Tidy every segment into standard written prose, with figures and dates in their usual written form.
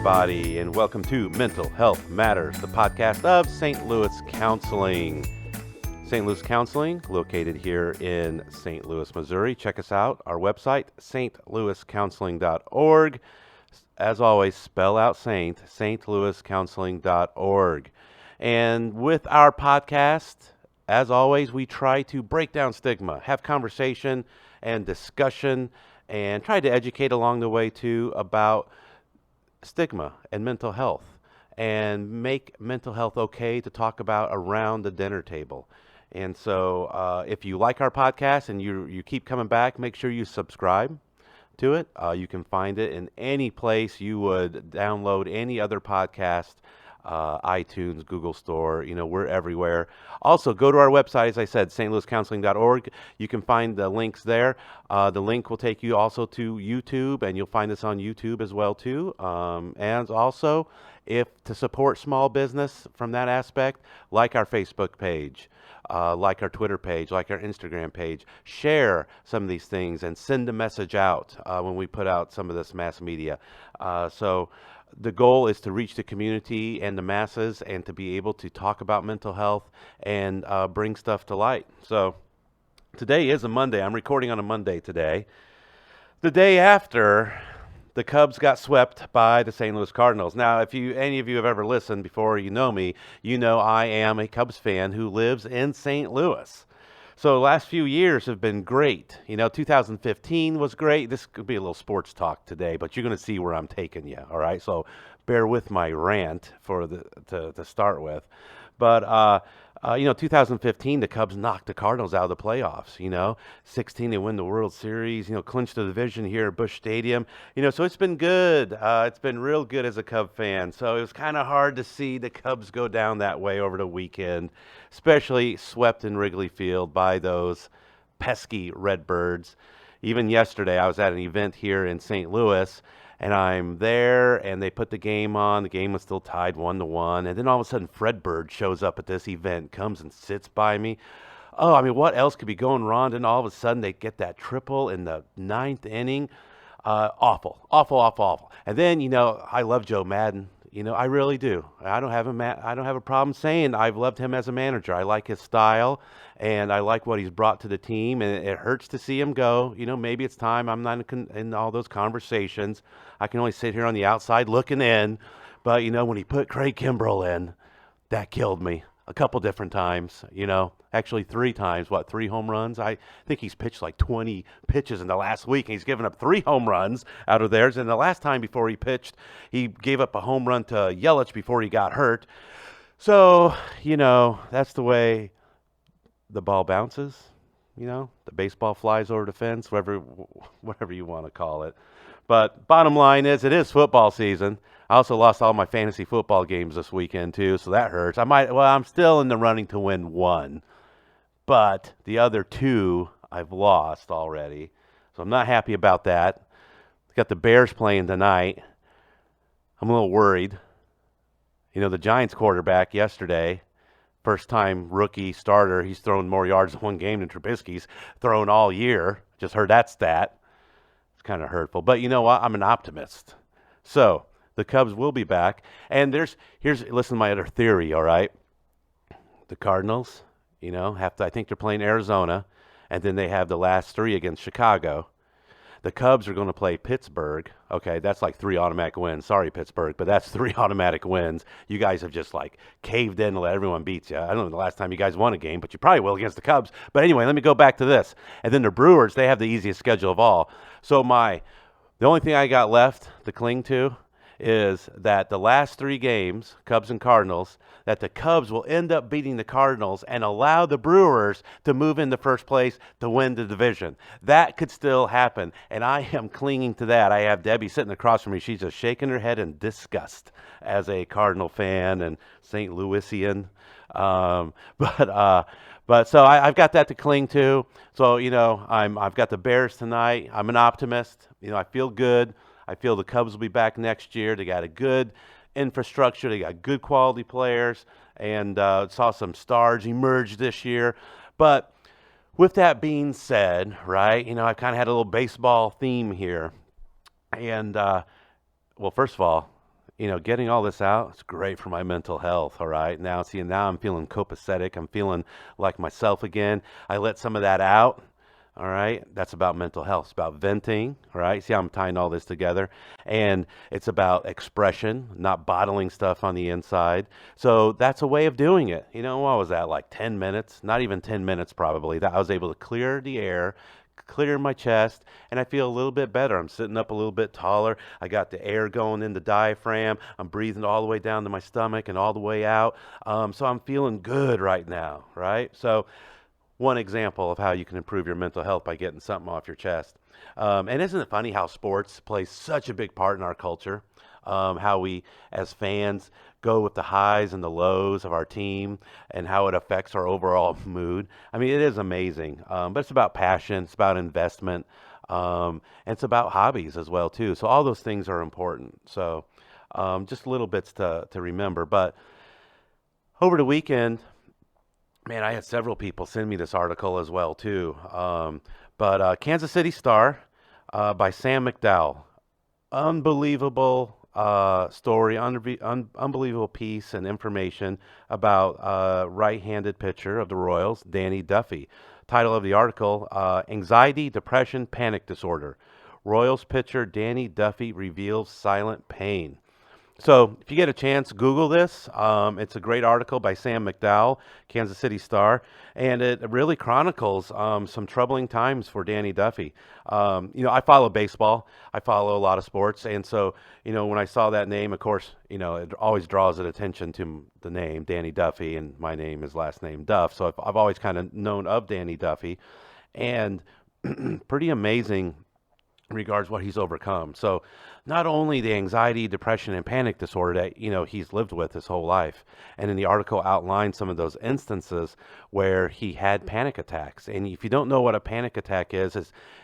everybody, and welcome to Mental Health Matters, the podcast of St. Louis Counseling. St. Louis Counseling, located here in St. Louis, Missouri. Check us out, our website, stlouiscounseling.org. As always, spell out Saint, stlouiscounseling.org. And with our podcast, as always, we try to break down stigma, have conversation and discussion, and try to educate along the way too about stigma and mental health, and make mental health okay to talk about around the dinner table. And so if you like our podcast and you keep coming back, make sure you subscribe to it. You can find it in any place you would download any other podcast, iTunes, Google Store, we're everywhere. Also, go to our website, as I said, stlouiscounseling.org. You can find the links there. The link will take you also to YouTube, and you'll find us on YouTube as well, too. And also, if to support small business from that aspect, like our Facebook page, like our Twitter page, like our Instagram page, share some of these things and send a message out when we put out some of this mass media. So the goal is to reach the community and the masses and to be able to talk about mental health and bring stuff to light. So today is a Monday. I'm recording on a Monday today, the day after the Cubs got swept by the St. Louis Cardinals. Now, if any of you have ever listened before, you know me, you know I am a Cubs fan who lives in St. Louis. So the last few years have been great. 2015 was great. This could be a little sports talk today, but you're going to see where I'm taking you, all right? So bear with my rant to start with. But 2015, the Cubs knocked the Cardinals out of the playoffs. 16, they win the World Series. Clinched the division here at Busch Stadium. So it's been good. It's been real good as a Cub fan. So it was kind of hard to see the Cubs go down that way over the weekend, especially swept in Wrigley Field by those pesky Redbirds. Even yesterday, I was at an event here in St. Louis, and I'm there, and they put the game on. The game was still tied 1-1. And then all of a sudden, Fred Bird shows up at this event, comes and sits by me. Oh, I mean, what else could be going wrong? And all of a sudden, they get that triple in the ninth inning. Awful. And then, I love Joe Madden. I really do. I don't have a problem saying I've loved him as a manager. I like his style, and I like what he's brought to the team, and it hurts to see him go. Maybe it's time. I'm not in all those conversations. I can only sit here on the outside looking in. But, when he put Craig Kimbrell in, that killed me a couple different times, actually 3 times. 3 home runs? I think he's pitched like 20 pitches in the last week, and he's given up 3 home runs out of theirs. And the last time before he pitched, he gave up a home run to Yelich before he got hurt. So, that's the way the ball bounces, the baseball flies over the fence, whatever you want to call it. But bottom line is, it is football season. I also lost all my fantasy football games this weekend too, so that hurts. I'm still in the running to win 1, but the other 2 I've lost already, so I'm not happy about that. Got the Bears playing tonight. I'm a little worried. The Giants quarterback yesterday, first time rookie starter, he's thrown more yards in one game than Trubisky's thrown all year. Just heard that stat. It's kind of hurtful, but you know what? I'm an optimist. So the Cubs will be back. And listen to my other theory, all right? The Cardinals, I think they're playing Arizona, and then they have the last 3 against Chicago. The Cubs are going to play Pittsburgh. Okay, that's like 3 automatic wins. Sorry, Pittsburgh, but that's 3 automatic wins. You guys have just caved in to let everyone beat you. I don't know the last time you guys won a game, but you probably will against the Cubs. But anyway, let me go back to this. And then the Brewers, they have the easiest schedule of all. So the only thing I got left to cling to is that the last 3 games, Cubs and Cardinals, that the Cubs will end up beating the Cardinals and allow the Brewers to move into first place to win the division. That could still happen, and I am clinging to that. I have Debbie sitting across from me. She's just shaking her head in disgust as a Cardinal fan and St. Louisian. But so I've got that to cling to. So, I've got the Bears tonight. I'm an optimist. I feel good. I feel the Cubs will be back next year. They got a good infrastructure. They got good quality players, and saw some stars emerge this year. But with that being said, right, I've kind of had a little baseball theme here. And, well, first of all, getting all this out, it's great for my mental health. All right. Now I'm feeling copacetic. I'm feeling like myself again. I let some of that out. All right. That's about mental health. It's about venting. All right. See how I'm tying all this together? And it's about expression, not bottling stuff on the inside. So that's a way of doing it. What was that? Like 10 minutes? Not even 10 minutes, probably. That I was able to clear the air, clear my chest, and I feel a little bit better. I'm sitting up a little bit taller. I got the air going in the diaphragm. I'm breathing all the way down to my stomach and all the way out. So I'm feeling good right now, right? So one example of how you can improve your mental health by getting something off your chest. And isn't it funny how sports plays such a big part in our culture? How we, as fans, go with the highs and the lows of our team and how it affects our overall mood. I mean, it is amazing. But it's about passion, it's about investment, and it's about hobbies as well, too. So all those things are important. So just little bits to remember. But over the weekend, man, I had several people send me this article as well, too. But Kansas City Star by Sam McDowell. Unbelievable story, unbelievable piece and information about right-handed pitcher of the Royals, Danny Duffy. Title of the article, Anxiety, Depression, Panic Disorder. Royals pitcher Danny Duffy reveals silent pain. So if you get a chance, Google this. It's a great article by Sam McDowell, Kansas City Star, and it really chronicles some troubling times for Danny Duffy. I follow baseball. I follow a lot of sports, and so, when I saw that name, of course, it always draws attention to the name, Danny Duffy, and my name is last name Duff, so I've always kind of known of Danny Duffy, and pretty amazing in regards what he's overcome. So not only the anxiety, depression, and panic disorder that he's lived with his whole life, and in the article outlines some of those instances where he had panic attacks. And if you don't know what a panic attack is,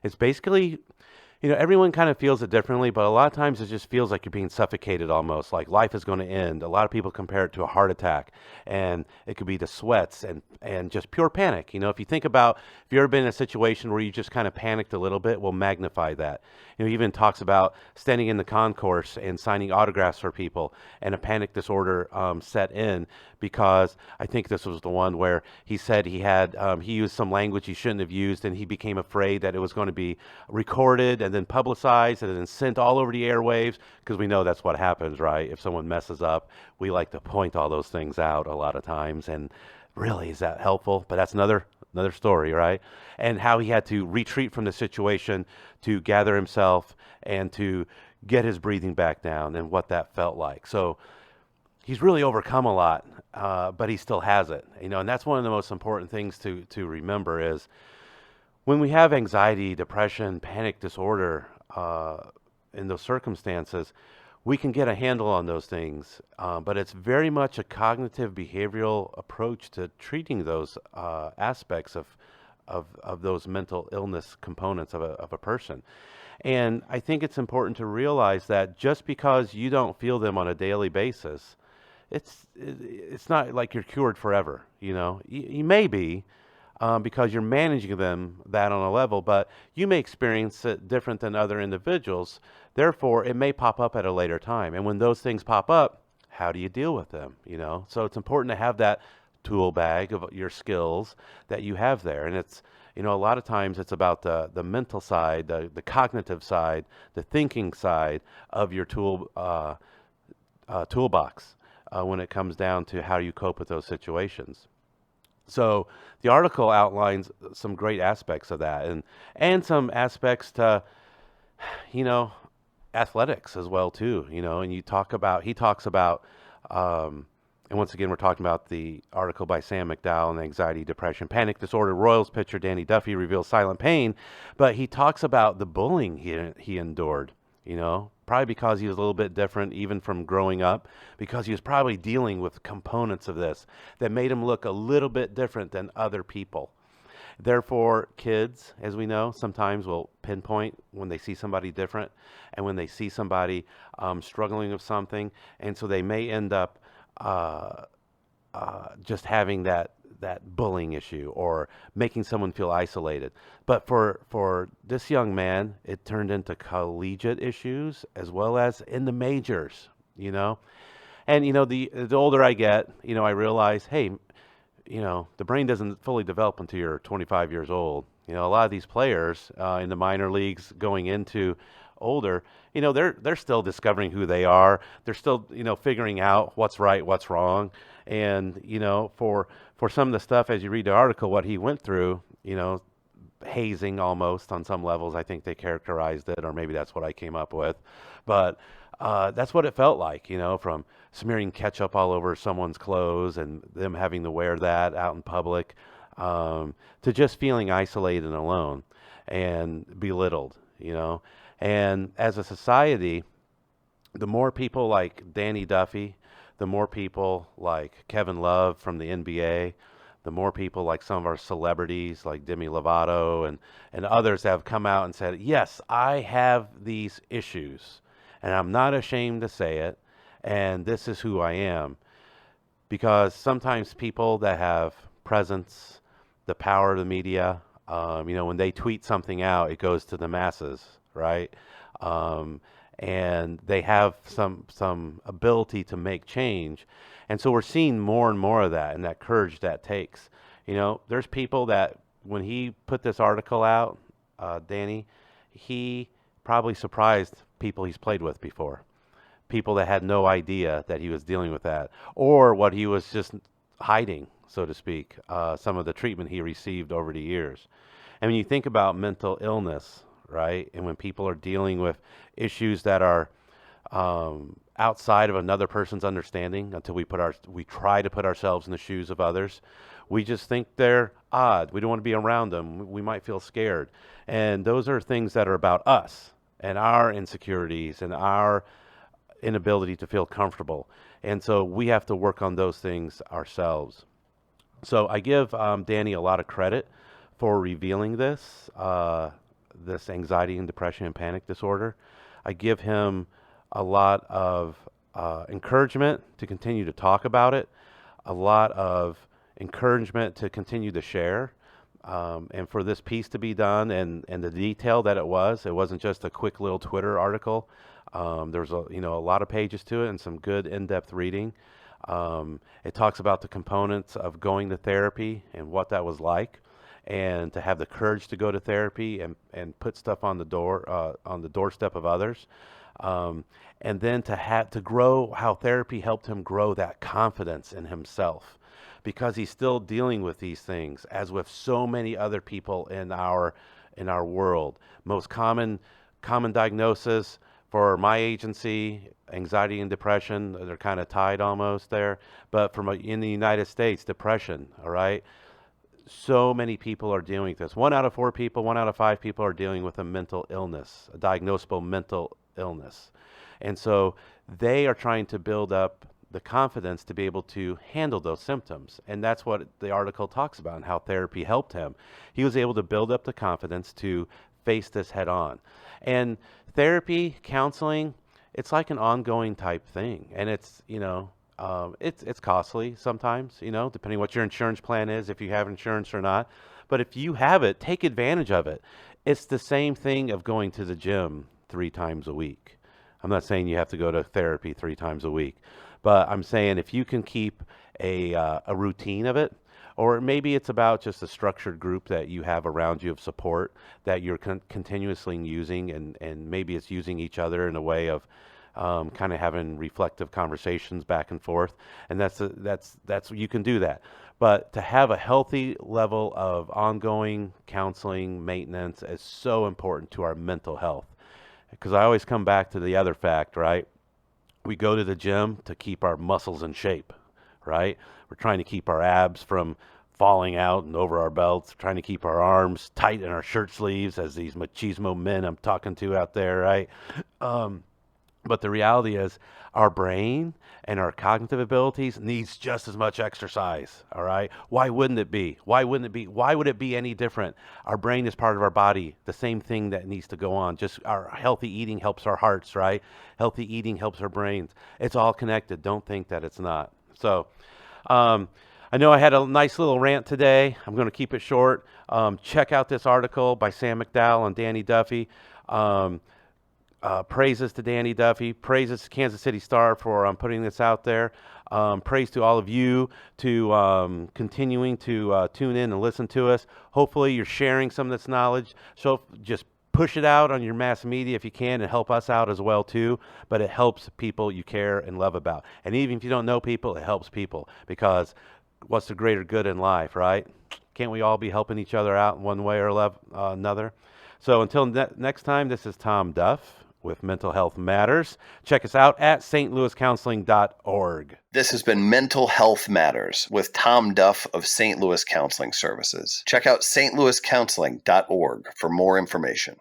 it's basically, everyone kind of feels it differently, but a lot of times it just feels like you're being suffocated almost, like life is going to end. A lot of people compare it to a heart attack, and it could be the sweats and just pure panic. If you think about, if you've ever been in a situation where you just kind of panicked a little bit, we'll magnify that. He even talks about standing in the concourse and signing autographs for people, and a panic disorder set in, because I think this was the one where he said he used some language he shouldn't have used, and he became afraid that it was going to be recorded and then publicized and then sent all over the airwaves, because we know that's what happens, right? If someone messes up, we like to point all those things out a lot of times, and really, is that helpful? But that's another story, right? And how he had to retreat from the situation to gather himself and to get his breathing back down, and what that felt like. So he's really overcome a lot, but he still has it, and that's one of the most important things to remember is when we have anxiety, depression, panic disorder in those circumstances, we can get a handle on those things, but it's very much a cognitive behavioral approach to treating those aspects of those mental illness components of a person. And I think it's important to realize that just because you don't feel them on a daily basis, it's not like you're cured forever. You may be, because you're managing them that on a level, but you may experience it different than other individuals. Therefore, it may pop up at a later time. And when those things pop up, how do you deal with them? So it's important to have that tool bag of your skills that you have there. And it's, a lot of times it's about the mental side, the cognitive side, the thinking side of your toolbox when it comes down to how you cope with those situations. So the article outlines some great aspects of that, and some aspects to, athletics as well too. And he talks about, and once again, we're talking about the article by Sam McDowell on anxiety, depression, panic disorder. Royals pitcher Danny Duffy reveals silent pain, but he talks about the bullying he endured. Probably because he was a little bit different even from growing up, because he was probably dealing with components of this that made him look a little bit different than other people. Therefore, kids, as we know, sometimes will pinpoint when they see somebody different and when they see somebody struggling with something, and so they may end up just having that bullying issue or making someone feel isolated. But for this young man, it turned into collegiate issues as well as in the majors. you know? And, the older I get, I realize, hey, the brain doesn't fully develop until you're 25 years old. A lot of these players in the minor leagues going into older, they're still discovering who they are. They're still, figuring out what's right, what's wrong. And, for some of the stuff, as you read the article, what he went through, hazing almost on some levels, I think they characterized it, or maybe that's what I came up with. But that's what it felt like, from smearing ketchup all over someone's clothes and them having to wear that out in public, to just feeling isolated and alone and belittled, And as a society, the more people like Danny Duffy, the more people like Kevin Love from the NBA, the more people like some of our celebrities like Demi Lovato and others have come out and said, yes, I have these issues and I'm not ashamed to say it, and this is who I am. Because sometimes people that have presence, the power of the media, when they tweet something out, it goes to the masses, right? And they have some ability to make change. And so we're seeing more and more of that, and that courage that takes. There's people that when he put this article out, Danny, he probably surprised people he's played with before. People that had no idea that he was dealing with that, or what he was just hiding, so to speak, some of the treatment he received over the years. And when you think about mental illness, right, and when people are dealing with issues that are outside of another person's understanding, until we try to put ourselves in the shoes of others, we just think they're odd. We don't want to be around them. We might feel scared. And those are things that are about us and our insecurities and our inability to feel comfortable. And so we have to work on those things ourselves. So I give Danny a lot of credit for revealing this anxiety and depression and panic disorder. I give him a lot of encouragement to continue to talk about it, a lot of encouragement to continue to share, and for this piece to be done and the detail that it wasn't just a quick little Twitter article. There's a lot of pages to it and some good in-depth reading. It talks about the components of going to therapy and what that was like, and to have the courage to go to therapy and put stuff on the doorstep of others. And then to grow, how therapy helped him grow that confidence in himself, because he's still dealing with these things, as with so many other people in our world. Most common diagnosis for my agency, anxiety and depression, they're kind of tied almost there. But in the United States, depression, all right? So many people are dealing with this. 1 out of 4 people, 1 out of 5 people are dealing with a mental illness, a diagnosable mental illness. And so they are trying to build up the confidence to be able to handle those symptoms. And that's what the article talks about, and how therapy helped him. He was able to build up the confidence to face this head on. And therapy, counseling, it's like an ongoing type thing. And it's, it's costly sometimes, depending what your insurance plan is, if you have insurance or not. But if you have it, take advantage of it. It's the same thing of going to the gym 3 times a week. I'm not saying you have to go to therapy 3 times a week, but I'm saying if you can keep a routine of it, or maybe it's about just a structured group that you have around you of support that you're continuously using, and maybe it's using each other in a way of kind of having reflective conversations back and forth, and that's you can do that. But to have a healthy level of ongoing counseling maintenance is so important to our mental health. Because I always come back to the other fact, right? We go to the gym to keep our muscles in shape, right? We're trying to keep our abs from falling out and over our belts, we're trying to keep our arms tight in our shirt sleeves, as these machismo men I'm talking to out there, right? But the reality is our brain and our cognitive abilities needs just as much exercise, all right? Why wouldn't it be? Why wouldn't it be? Why would it be any different? Our brain is part of our body, the same thing that needs to go on. Just our healthy eating helps our hearts, right? Healthy eating helps our brains. It's all connected. Don't think that it's not. So I know I had a nice little rant today. I'm going to keep it short. Check out this article by Sam McDowell and Danny Duffy. Praises to Danny Duffy. Praises to Kansas City Star for putting this out there. Praise to all of you to continuing to tune in and listen to us. Hopefully you're sharing some of this knowledge. So just push it out on your mass media if you can and help us out as well too. But it helps people you care and love about. And even if you don't know people, it helps people, because what's the greater good in life, right? Can't we all be helping each other out in one way or another? So until next time, this is Tom Duff with Mental Health Matters. Check us out at stlouiscounseling.org. This has been Mental Health Matters with Tom Duff of St. Louis Counseling Services. Check out stlouiscounseling.org for more information.